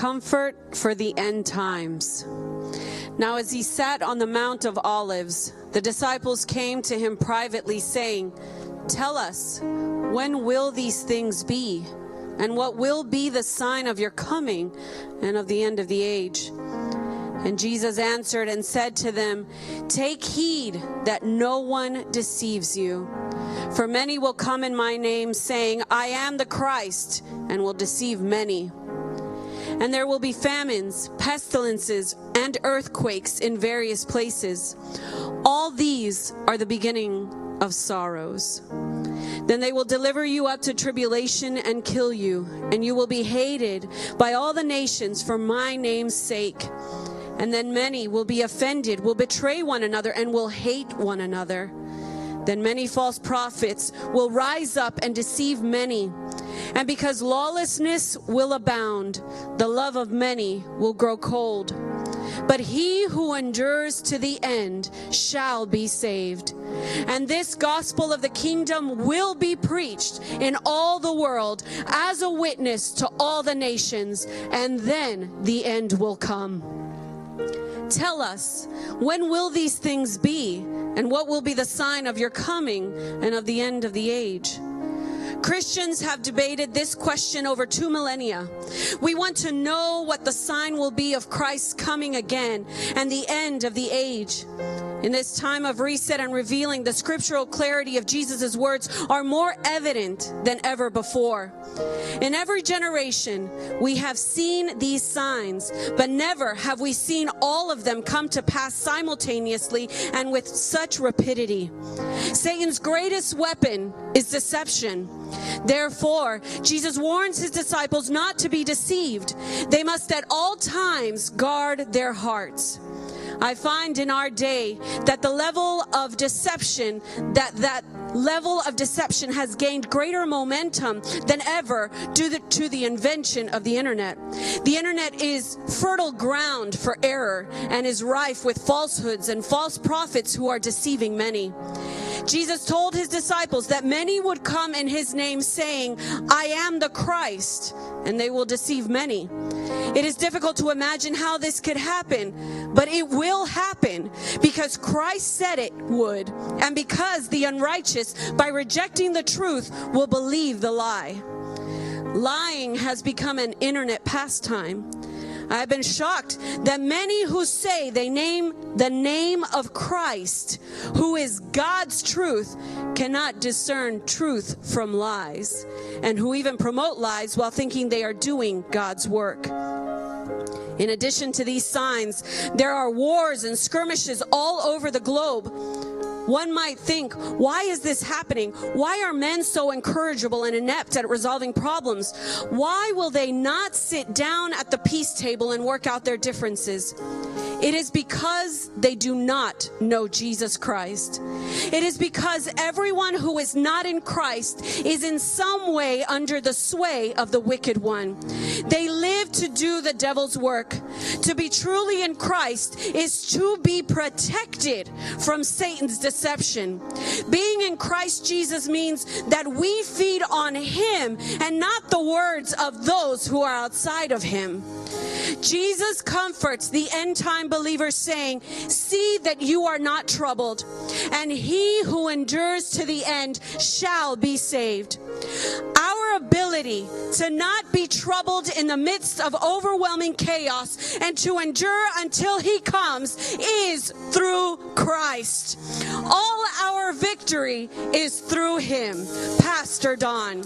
Comfort for the end times. Now as he sat on the Mount of Olives, the disciples came to him privately, saying, "Tell us, when will these things be? And what will be the sign of your coming and of the end of the age?" And Jesus answered and said to them, "Take heed that no one deceives you. For many will come in my name, saying, 'I am the Christ,' and will deceive many. And there will be famines, pestilences, and earthquakes in various places. All these are the beginning of sorrows. Then they will deliver you up to tribulation and kill you, and you will be hated by all the nations for my name's sake. And then many will be offended, will betray one another, and will hate one another. Then many false prophets will rise up and deceive many. And because lawlessness will abound, the love of many will grow cold. But he who endures to the end shall be saved. And this gospel of the kingdom will be preached in all the world as a witness to all the nations, and then the end will come. Tell us, when will these things be? And what will be the sign of your coming and of the end of the age?" Christians have debated this question over 2 millennia. We want to know what the sign will be of Christ's coming again and the end of the age. In this time of reset and revealing, the scriptural clarity of Jesus' words are more evident than ever before. In every generation, we have seen these signs, but never have we seen all of them come to pass simultaneously and with such rapidity. Satan's greatest weapon is deception. Therefore, Jesus warns his disciples not to be deceived. They must at all times guard their hearts. I find in our day that the level of deception, that level of deception has gained greater momentum than ever due to the invention of the internet. The internet is fertile ground for error and is rife with falsehoods and false prophets who are deceiving many. Jesus told his disciples that many would come in his name saying, "I am the Christ," and they will deceive many. It is difficult to imagine how this could happen, but it will happen because Christ said it would, and because the unrighteous, by rejecting the truth, will believe the lie. Lying has become an internet pastime. I have been shocked that many who say they name the name of Christ, who is God's truth, cannot discern truth from lies, and who even promote lies while thinking they are doing God's work. In addition to these signs, there are wars and skirmishes all over the globe. One might think, why is this happening? Why are men so incorrigible and inept at resolving problems? Why will they not sit down at the peace table and work out their differences? It is because they do not know Jesus Christ. It is because everyone who is not in Christ is in some way under the sway of the wicked one. They live to do the devil's work. To be truly in Christ is to be protected from Satan's deception. Being in Christ Jesus means that we feed on him and not the words of those who are outside of him. Jesus comforts the end-time believers, saying, "See that you are not troubled, and he who endures to the end shall be saved." Our ability to not be troubled in the midst of overwhelming chaos and to endure until he comes is through Christ. All our victory is through him. Pastor Don.